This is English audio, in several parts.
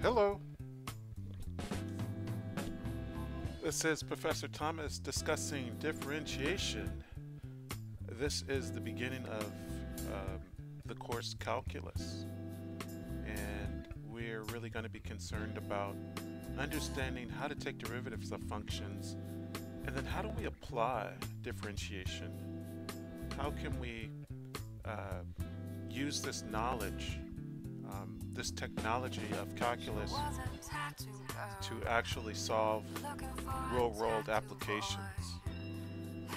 Hello, this is Professor Thomas discussing differentiation. This is the beginning of the course Calculus, and we're really going to be concerned about understanding how to take derivatives of functions, and then how do we apply differentiation? How can we use this knowledge, this technology of calculus to actually solve real-world applications?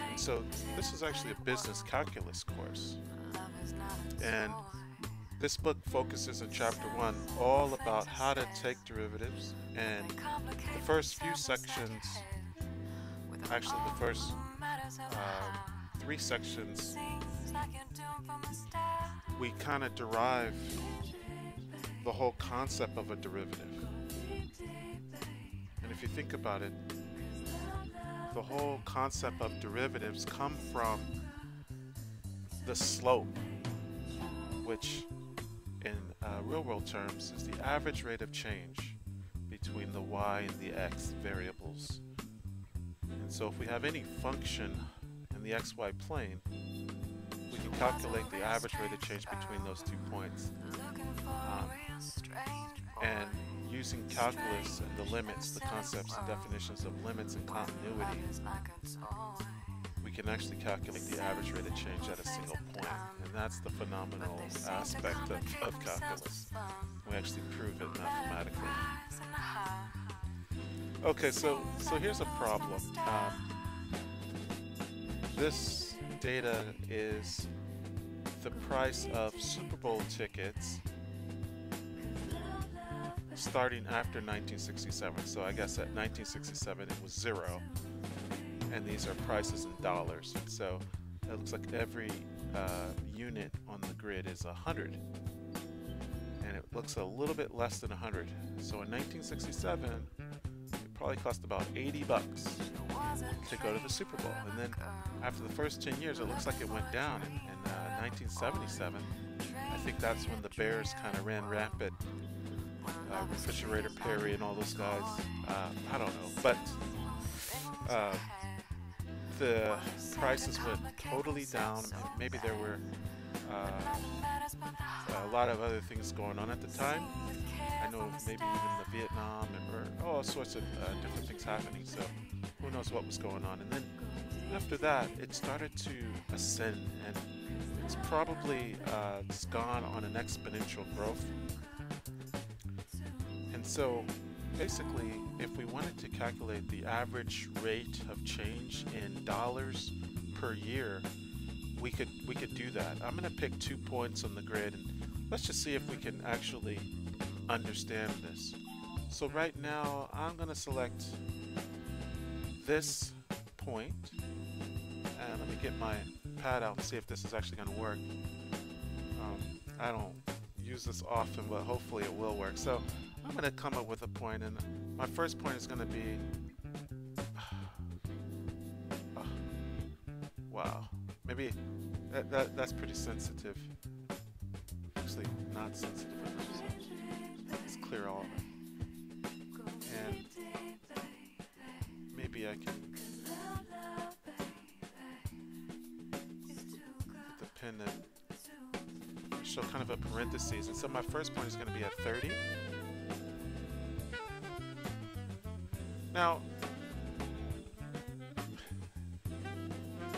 And so this is actually a business calculus course, and this book focuses in chapter 1 all about how to take derivatives, and the first few sections, actually the first 3 sections, we kind of derive the whole concept of a derivative. And if you think about it, the whole concept of derivatives come from the slope, which in real world terms is the average rate of change between the y and the x variables. And so if we have any function in the xy plane, we can calculate the average rate of change between those 2 points. And using calculus and the limits, the concepts and definitions of limits and continuity, we can actually calculate the average rate of change at a single point. And that's the phenomenal aspect of calculus. We actually prove it mathematically. Okay, so here's a problem. This data is the price of Super Bowl tickets starting after 1967. So I guess at 1967 it was 0, and these are prices in dollars. So it looks like every unit on the grid is 100, and it looks a little bit less than 100. So in 1967 it probably cost about 80 bucks to go to the Super Bowl, and then after the first 10 years it looks like it went down. In 1977, I think that's when the Bears kind of ran rampant. Refrigerator Perry and all those guys. I don't know, but the prices went totally down. Maybe there were a lot of other things going on at the time. I know maybe even the Vietnam or all sorts of different things happening. So who knows what was going on? And then after that, it started to ascend, and it's probably it's gone on an exponential growth. And so basically, if we wanted to calculate the average rate of change in dollars per year, we could do that. I'm going to pick 2 points on the grid, and let's just see if we can actually understand this. So right now I'm going to select this point, and let me get my pad out and see if this is actually going to work. I don't use this often, but hopefully it will work. So I'm going to come up with a point, and my first point is going to be wow, maybe that's pretty sensitive. Actually not sensitive enough, so let's clear all of it. And maybe I can get the pen to show kind of a parentheses. And so my first point is going to be at 30. Now,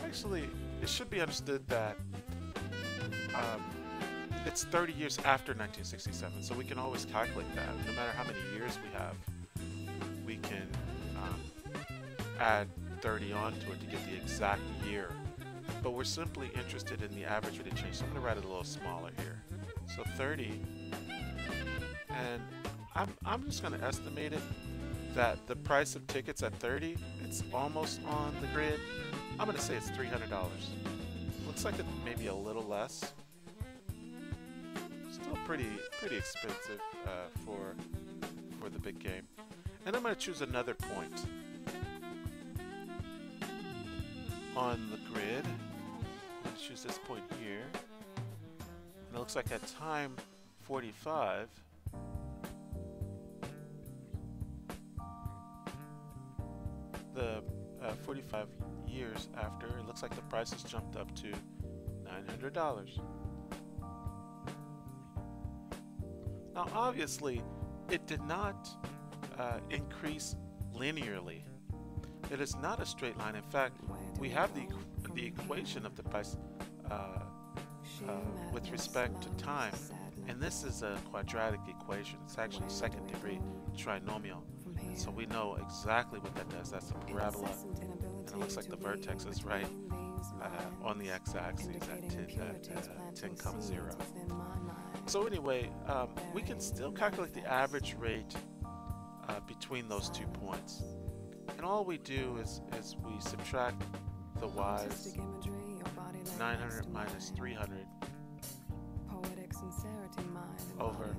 actually, it should be understood that it's 30 years after 1967, so we can always calculate that. No matter how many years we have, we can add 30 onto it to get the exact year. But we're simply interested in the average rate of change, so I'm going to write it a little smaller here. So 30, and I'm just going to estimate it that the price of tickets at 30, it's almost on the grid. I'm going to say it's $300. Looks like it may be a little less. Still pretty expensive for the big game. And I'm going to choose another point on the grid. I'm going to choose this point here. And it looks like at time 45, 45 years after, it looks like the price has jumped up to $900. Now, obviously, it did not increase linearly. It is not a straight line. In fact, we have the equation of the price with respect to time, and this is a quadratic equation. It's actually second degree trinomial, so we know exactly what that does. That's a parabola, and it looks like the vertex is right on the x-axis at 10,0. So anyway, we can still calculate the average rate between those 2 points. And all we do is we subtract the y's, 900 minus 300 over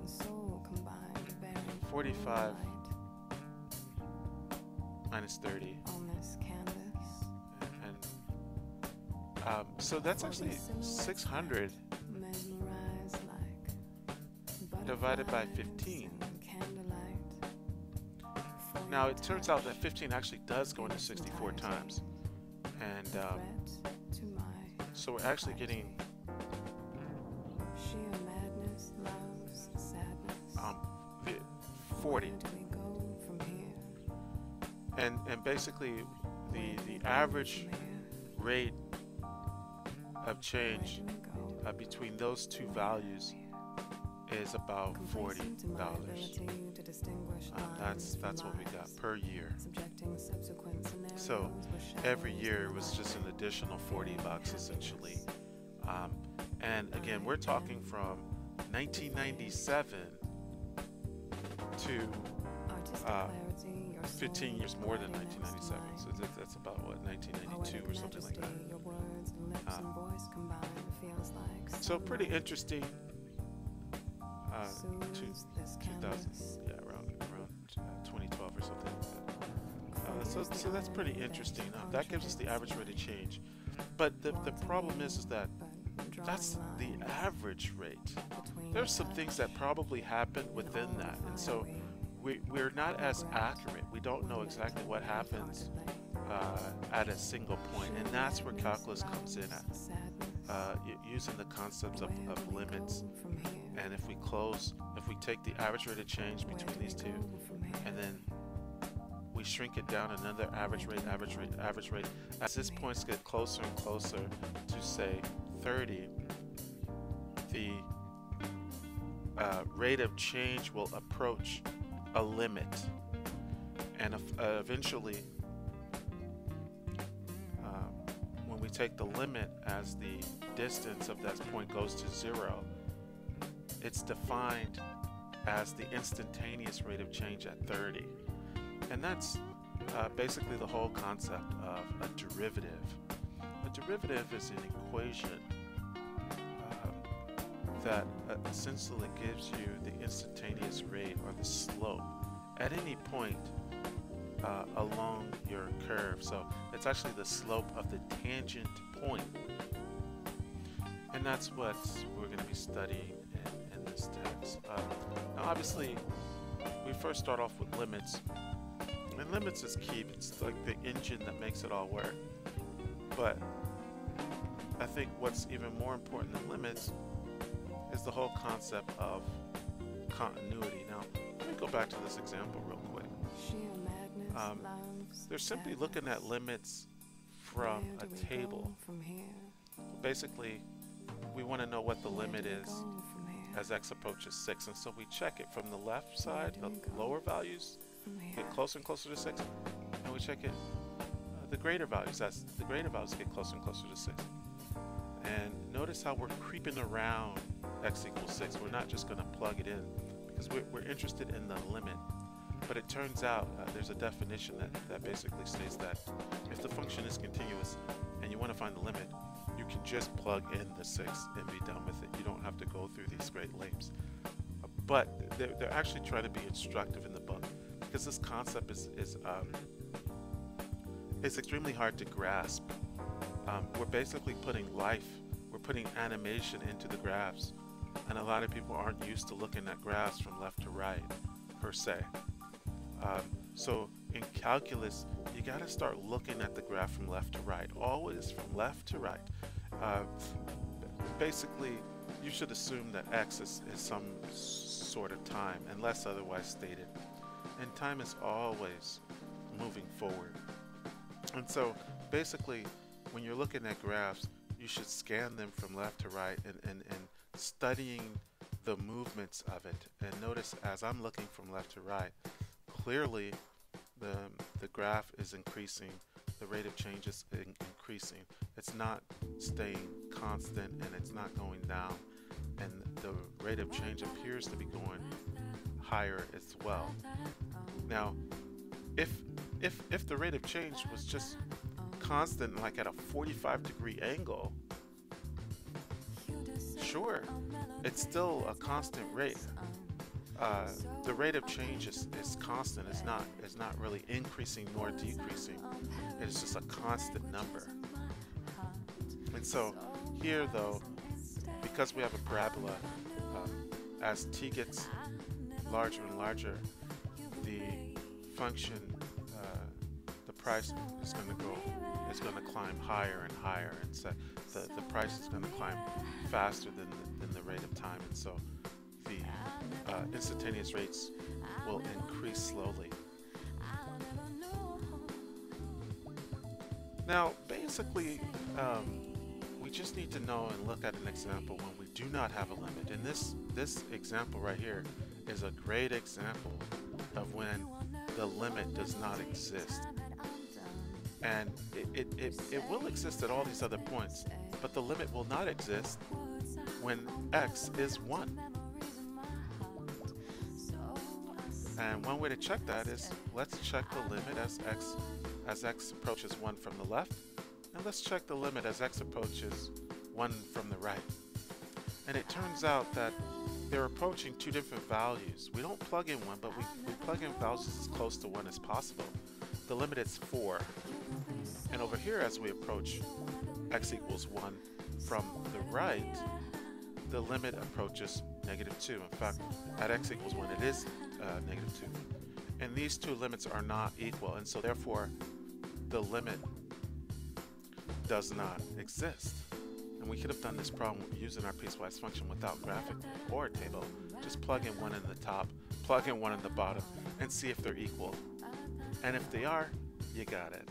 45 minus 30. And so that's actually 600 divided by 15. Now it turns out that 15 actually does go into 64 times, and so we're actually getting 40. And basically the average rate of change between those two values is about $40. That's what we got per year. So every year was just an additional $40 essentially. And again, we're talking from 1997 to 15 years more than 1997. So that's about what, 1992 or something like that. So pretty interesting. 2000, yeah, around 2012 or something like that. So that's pretty interesting. That gives us the average rate of change. But the problem is that that's the average rate. There's some things that probably happen within that, and so we're not as accurate. We don't know exactly what happens at a single point, and that's where calculus comes in at, using the concepts of limits. And if we take the average rate of change between these two, and then we shrink it down another average rate, as these points get closer and closer to say 30, the rate of change will approach a limit, and eventually when we take the limit as the distance of that point goes to 0, it's defined as the instantaneous rate of change at 30. And that's basically the whole concept of a derivative. A derivative is an equation that essentially gives you the instantaneous rate or the slope at any point along your curve. So it's actually the slope of the tangent point. And that's what we're going to be studying in this text. Now obviously, we first start off with limits. And limits is key. It's like the engine that makes it all work. But I think what's even more important than limits is the whole concept of continuity. Now, let me go back to this example real quick. They're simply looking at limits from a table. Basically, we want to know what the limit is as x approaches 6, and so we check it from the left side. The lower values get closer and closer to 6, and we check it the greater values. The greater values get closer and closer to 6. And notice how we're creeping around x equals 6. We're not just going to plug it in because we're interested in the limit. But it turns out there's a definition that basically states that if the function is continuous and you want to find the limit, you can just plug in the 6 and be done with it. You don't have to go through these great leaps. But they're actually trying to be instructive in the book because this concept is extremely hard to grasp. We're basically putting life, we're putting animation into the graphs, and a lot of people aren't used to looking at graphs from left to right per se. So in calculus, you got to start looking at the graph from left to right, always from left to right. Uh, Basically, you should assume that x is some sort of time, unless otherwise stated. And time is always moving forward. And so basically, when you're looking at graphs, you should scan them from left to right and studying the movements of it. And notice as I'm looking from left to right, clearly the graph is increasing, the rate of change is increasing. It's not staying constant and it's not going down. And the rate of change appears to be going higher as well. Now, if the rate of change was just constant, like at a 45-degree angle, sure, it's still a constant rate. The rate of change is constant. It's not really increasing nor decreasing. It's just a constant number. And so here, though, because we have a parabola, as t gets larger and larger, the function, the price is going to climb higher and higher, and so the price is going to climb faster than the rate of time, and so the instantaneous rates will increase slowly. Now, basically, we just need to know and look at an example when we do not have a limit. And this example right here is a great example of when the limit does not exist. And it will exist at all these other points, but the limit will not exist when x is 1. And one way to check that is, let's check the limit as x approaches 1 from the left, and let's check the limit as x approaches 1 from the right. And it turns out that they're approaching two different values. We don't plug in 1, but we plug in values as close to 1 as possible. The limit is 4. And over here, as we approach x equals 1 from the right, the limit approaches -2. In fact, at x equals 1, it is -2. And these two limits are not equal, and so therefore the limit does not exist. And we could have done this problem using our piecewise function without graphic or table. Just plug in 1 in the top, plug in 1 in the bottom, and see if they're equal. And if they are, you got it.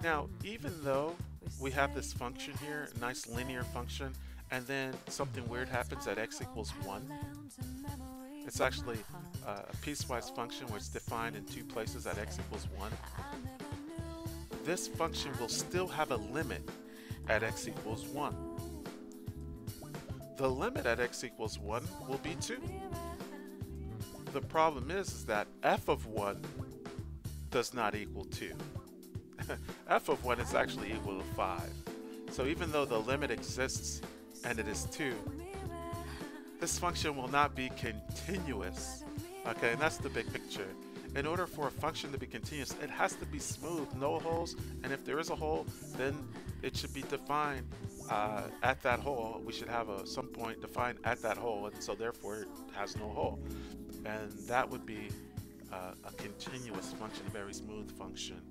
Now, even though we have this function here, a nice linear function, and then something weird happens at x equals 1, it's actually a piecewise function where it's defined in two places at x equals 1. This function will still have a limit at x equals 1. The limit at x equals 1 will be 2. The problem is that f of 1 does not equal 2. F of 1 is actually equal to 5. So even though the limit exists and it is 2, this function will not be continuous. Okay, and that's the big picture. In order for a function to be continuous, it has to be smooth, no holes, and if there is a hole, then it should be defined at that hole. We should have some point defined at that hole, and so therefore it has no hole. And that would be a continuous function, a very smooth function.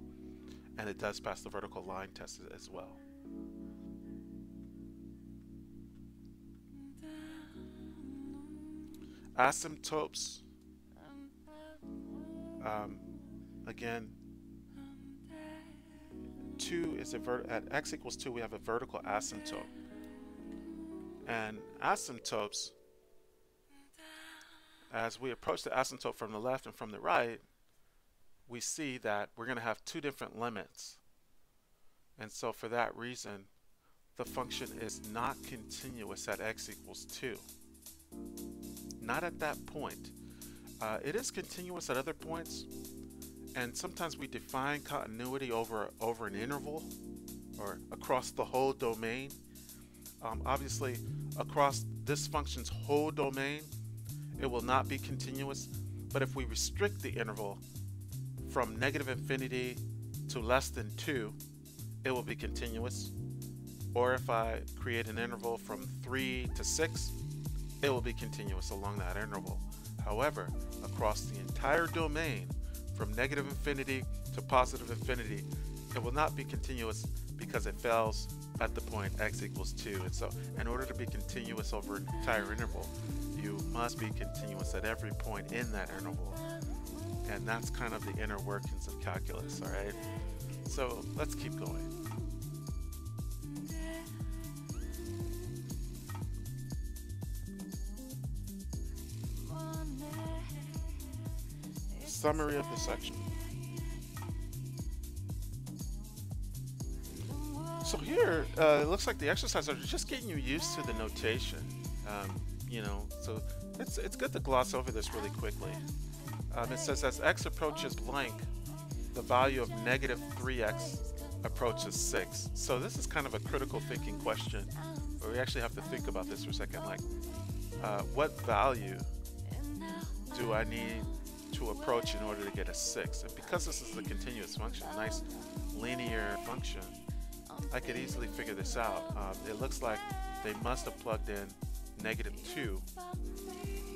And it does pass the vertical line test as well. Asymptotes. Again, 2 is at x equals 2, we have a vertical asymptote. And asymptotes, as we approach the asymptote from the left and from the right, we see that we're going to have two different limits. And so for that reason, the function is not continuous at x equals 2. Not at that point. It is continuous at other points, and sometimes we define continuity over an interval or across the whole domain. Obviously, across this function's whole domain, it will not be continuous, but if we restrict the interval from -infinity to less than 2, it will be continuous. or if I create an interval from 3 to 6, it will be continuous along that interval. However, across the entire domain, from negative infinity to positive infinity, it will not be continuous because it fails at the point x equals 2. And so in order to be continuous over an entire interval, you must be continuous at every point in that interval. And that's kind of the inner workings of calculus, all right? So let's keep going. Summary of the section. So here, it looks like the exercises are just getting you used to the notation. You know, so it's good to gloss over this really quickly. It says as x approaches blank, the value of negative 3x approaches 6. So this is kind of a critical thinking question, where we actually have to think about this for a second. Like, what value do I need to approach in order to get a 6? And because this is a continuous function, a nice linear function, I could easily figure this out. It looks like they must have plugged in negative 2.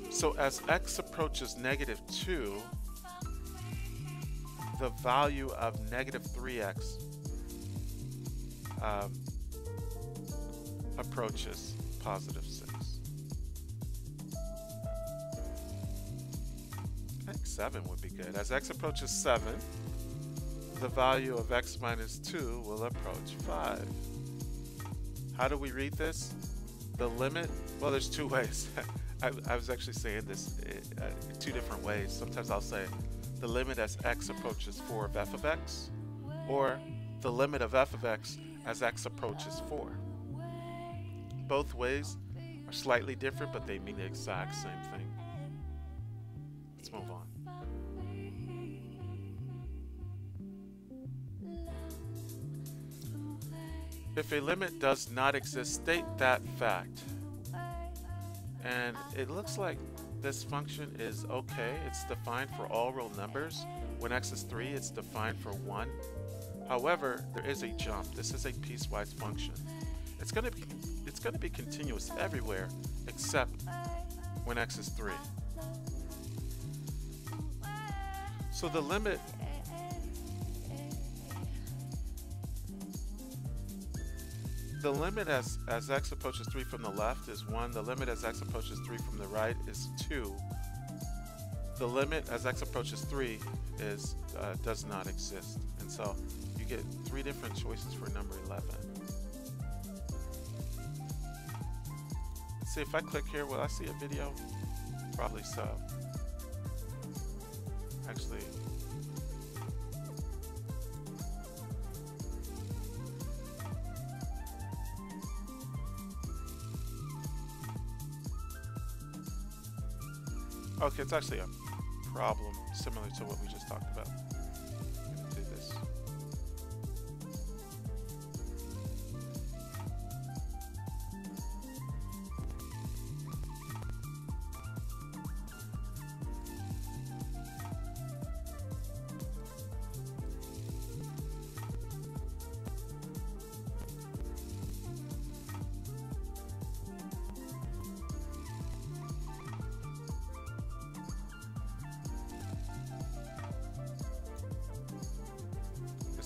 So as x approaches negative 2, the value of negative 3x approaches positive 6. I think 7 would be good. As x approaches 7, the value of x minus 2 will approach 5. How do we read this? The limit, well, there's two ways. I was actually saying this in two different ways. Sometimes I'll say the limit as x approaches 4 of f of x, or the limit of f of x as x approaches 4. Both ways are slightly different, but they mean the exact same thing. Let's move on. If a limit does not exist, state that fact. And it looks like this function is okay. It's defined for all real numbers. When x is 3, it's defined for 1. However, there is a jump. This is a piecewise function. It's going to be continuous everywhere except when x is 3. So the limit as x approaches 3 from the left is 1. The limit as x approaches 3 from the right is 2. The limit as x approaches 3 is does not exist. And so you get 3 different choices for number 11. Let's see, if I click here, will I see a video? Probably so. Actually, okay, it's actually a problem similar to what we just talked about. I'm going to do this.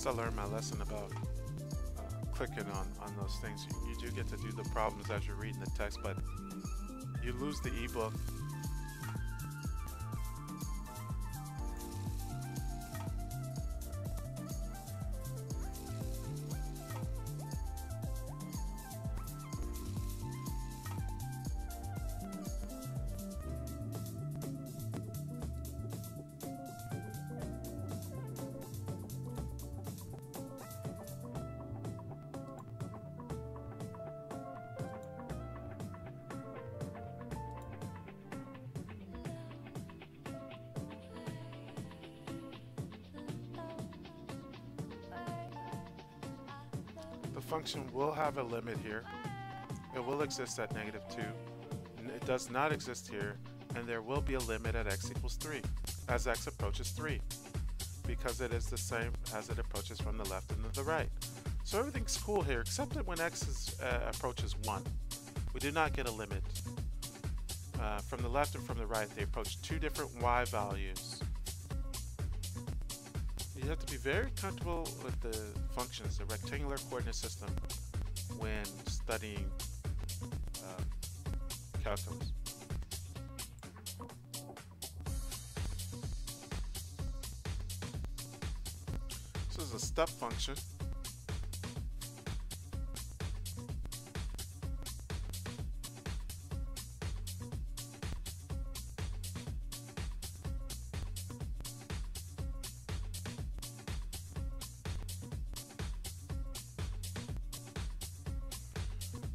I learned my lesson about clicking on those things. You do get to do the problems as you're reading the text, but you lose the ebook. The function will have a limit here. It will exist at negative 2. And it does not exist here. And there will be a limit at x equals 3 as x approaches 3, because it is the same as it approaches from the left and the right. So everything's cool here, except that when approaches 1, we do not get a limit. From the left and from the right, they approach two different y values. You have to be very comfortable with the functions, the rectangular coordinate system, when studying calculus. This is a step function.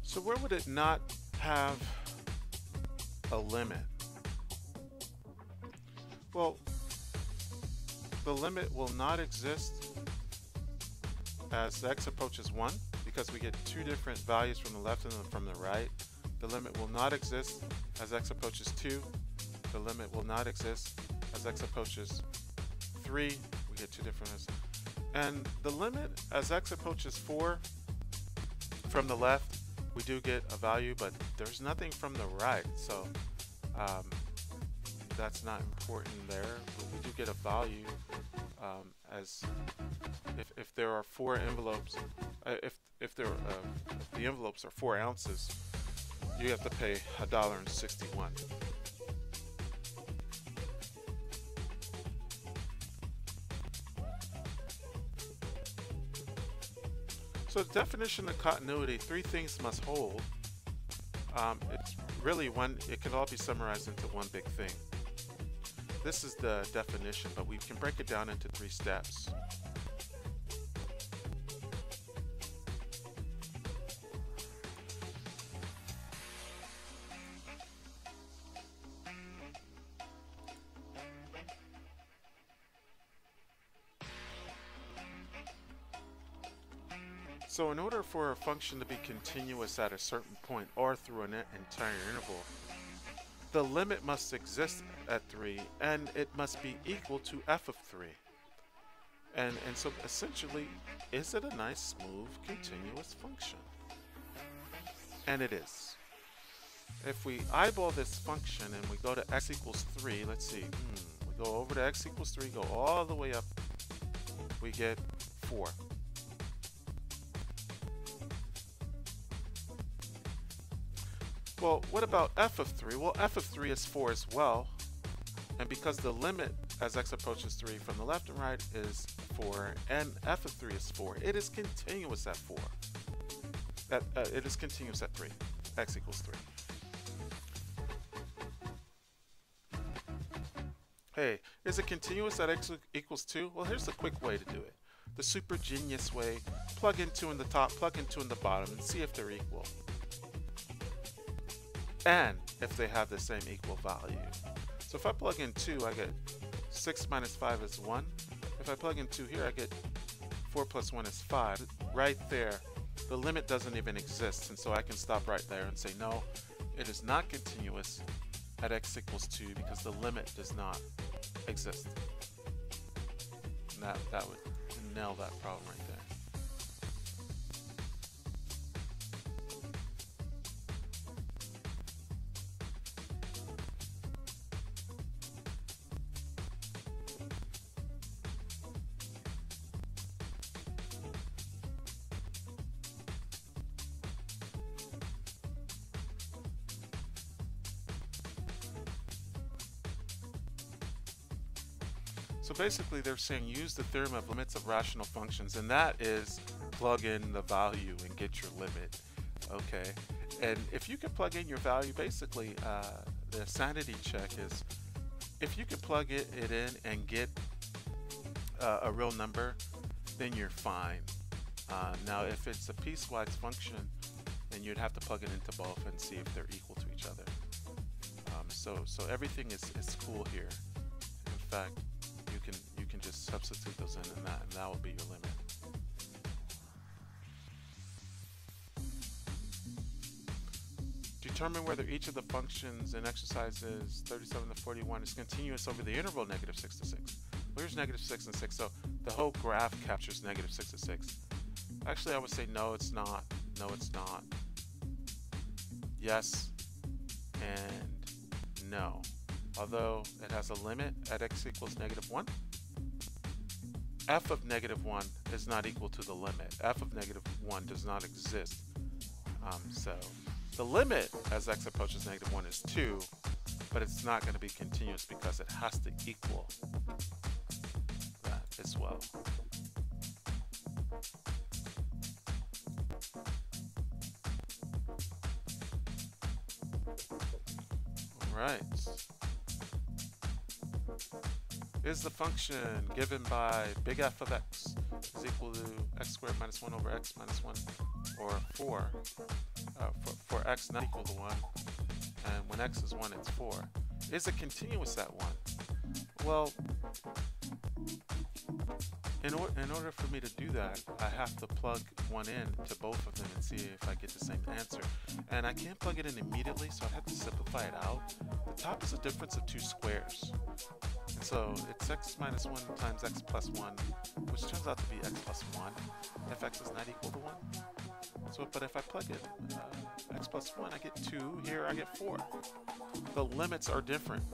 So where would it not have a limit? Well, the limit will not exist as x approaches 1 because we get two different values from the left and from the right. The limit will not exist as x approaches 2. The limit will not exist as x approaches 3. We get two different ones. And the limit as x approaches 4 from the left, we do get a value, but there's nothing from the right, so that's not important there. But we do get a value as if there are 4 envelopes. If the envelopes are 4 ounces, you have to pay $1.61. So the definition of continuity, 3 things must hold. It's really it can all be summarized into one big thing. This is the definition, but we can break it down into 3 steps. So in order for a function to be continuous at a certain point or through an entire interval, the limit must exist at 3 and it must be equal to f of 3. And so essentially, is it a nice, smooth, continuous function? And it is. If we eyeball this function and we go to x equals 3, let's see, we go over to x equals 3, go all the way up, we get 4. Well, what about f of 3? Well, f of 3 is 4 as well. And because the limit as x approaches 3 from the left and right is 4, and f of 3 is 4, it is continuous at 4. It is continuous at 3. X equals 3. Hey, is it continuous at x equals 2? Well, here's a quick way to do it. The super genius way, plug in 2 in the top, plug in 2 in the bottom, and see if they're equal. And if they have the same equal value. So if I plug in 2, I get 6 minus 5 is 1. If I plug in 2 here, I get 4 plus 1 is 5. Right there, the limit doesn't even exist, and so I can stop right there and say, no, it is not continuous at x equals 2 because the limit does not exist. And that would nail that problem right there. So basically they're saying use the theorem of limits of rational functions, and that is plug in the value and get your limit. Okay, and if you can plug in your value, basically the sanity check is if you can plug it in and get a real number, then you're fine. Now if it's a piecewise function, then you'd have to plug it into both and see if they're equal to each other. So everything is cool here. In fact, you can just substitute those in, and that will be your limit. Determine whether each of the functions in exercises 37 to 41 is continuous over the interval negative 6 to 6. Well, here's negative 6 and 6, so the whole graph captures negative 6 to 6. Actually, I would say no, it's not. No, it's not. Yes and no. Although it has a limit at x equals -1, f of -1 is not equal to the limit. F of -1 does not exist. So the limit as x approaches -1 is 2, but it's not going to be continuous because it has to equal that as well. Alright. Is the function given by big F of x is equal to x squared minus 1 over x minus 1, or 4, for x not equal to 1, and when x is 1 it's 4. Is it continuous at 1? Well, in order for me to do that, I have to plug one in to both of them and see if I get the same answer. And I can't plug it in immediately, so I have to simplify it out. The top is a difference of 2 squares. And so it's x minus 1 times x plus 1, which turns out to be x plus 1, if x is not equal to 1. So, but if I plug in x plus 1, I get 2. Here I get 4. The limits are different.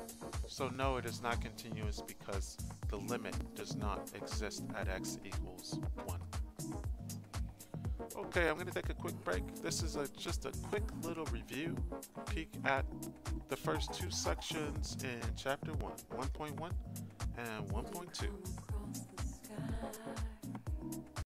So no, it is not continuous because the limit does not exist at x equals 1. Okay, I'm going to take a quick break. This is just a quick little review, peek at the first 2 sections in Chapter 1, 1.1 and 1.2.